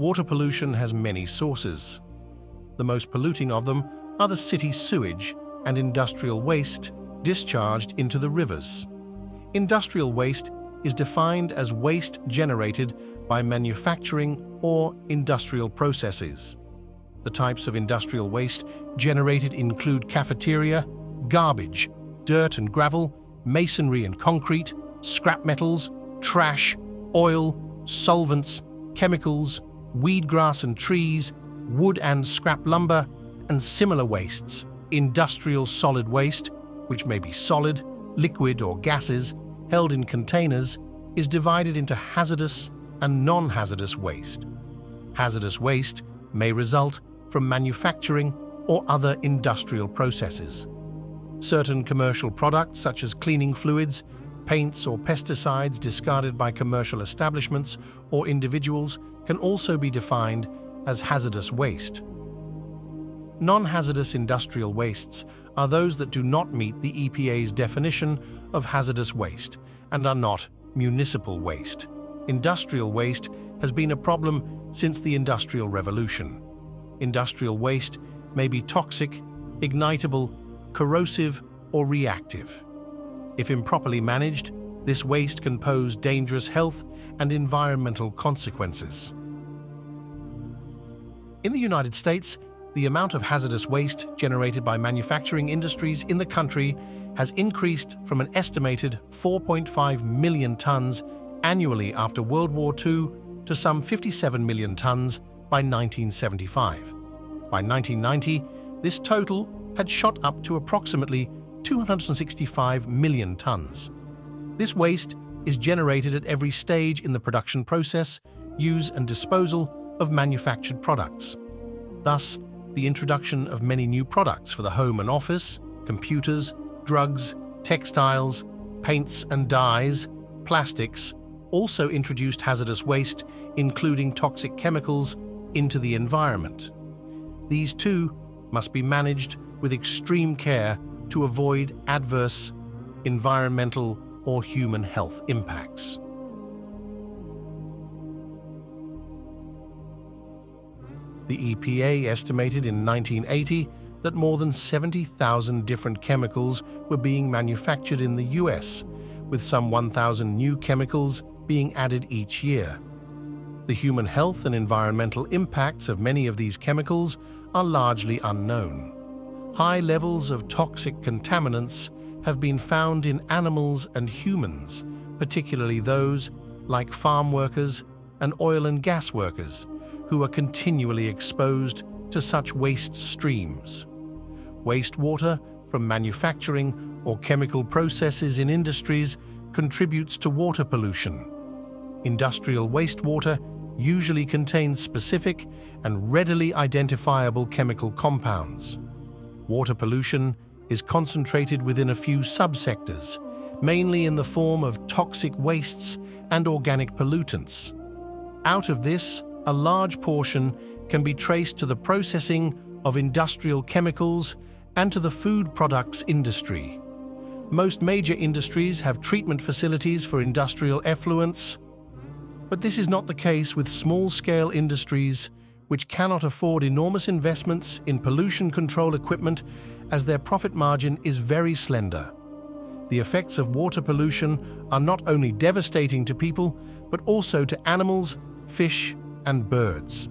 Water pollution has many sources. The most polluting of them are the city sewage and industrial waste discharged into the rivers. Industrial waste is defined as waste generated by manufacturing or industrial processes. The types of industrial waste generated include cafeteria, garbage, dirt and gravel, masonry and concrete, scrap metals, trash, oil, solvents, chemicals, weed grass and trees, wood and scrap lumber, and similar wastes. Industrial solid waste, which may be solid, liquid or gases, held in containers, is divided into hazardous and non-hazardous waste. Hazardous waste may result from manufacturing or other industrial processes. Certain commercial products such as cleaning fluids, paints or pesticides discarded by commercial establishments or individuals can also be defined as hazardous waste. Non-hazardous industrial wastes are those that do not meet the EPA's definition of hazardous waste and are not municipal waste. Industrial waste has been a problem since the Industrial Revolution. Industrial waste may be toxic, ignitable, corrosive, or reactive. If improperly managed, this waste can pose dangerous health and environmental consequences. In the United States, the amount of hazardous waste generated by manufacturing industries in the country has increased from an estimated 4.5 million tons annually after World War II to some 57 million tons by 1975. By 1990, this total had shot up to approximately 265 million tons. This waste is generated at every stage in the production process, use and disposal of manufactured products. Thus, the introduction of many new products for the home and office, computers, drugs, textiles, paints and dyes, plastics, also introduced hazardous waste, including toxic chemicals, into the environment. These too must be managed with extreme care to avoid adverse environmental or human health impacts. The EPA estimated in 1980 that more than 70,000 different chemicals were being manufactured in the US, with some 1,000 new chemicals being added each year. The human health and environmental impacts of many of these chemicals are largely unknown. High levels of toxic contaminants have been found in animals and humans, particularly those like farm workers and oil and gas workers, who are continually exposed to such waste streams. Wastewater from manufacturing or chemical processes in industries contributes to water pollution. Industrial wastewater usually contains specific and readily identifiable chemical compounds. Water pollution is concentrated within a few subsectors, mainly in the form of toxic wastes and organic pollutants. Out of this, a large portion can be traced to the processing of industrial chemicals and to the food products industry. Most major industries have treatment facilities for industrial effluents, but this is not the case with small-scale industries which cannot afford enormous investments in pollution control equipment as their profit margin is very slender. The effects of water pollution are not only devastating to people, but also to animals, fish, and birds.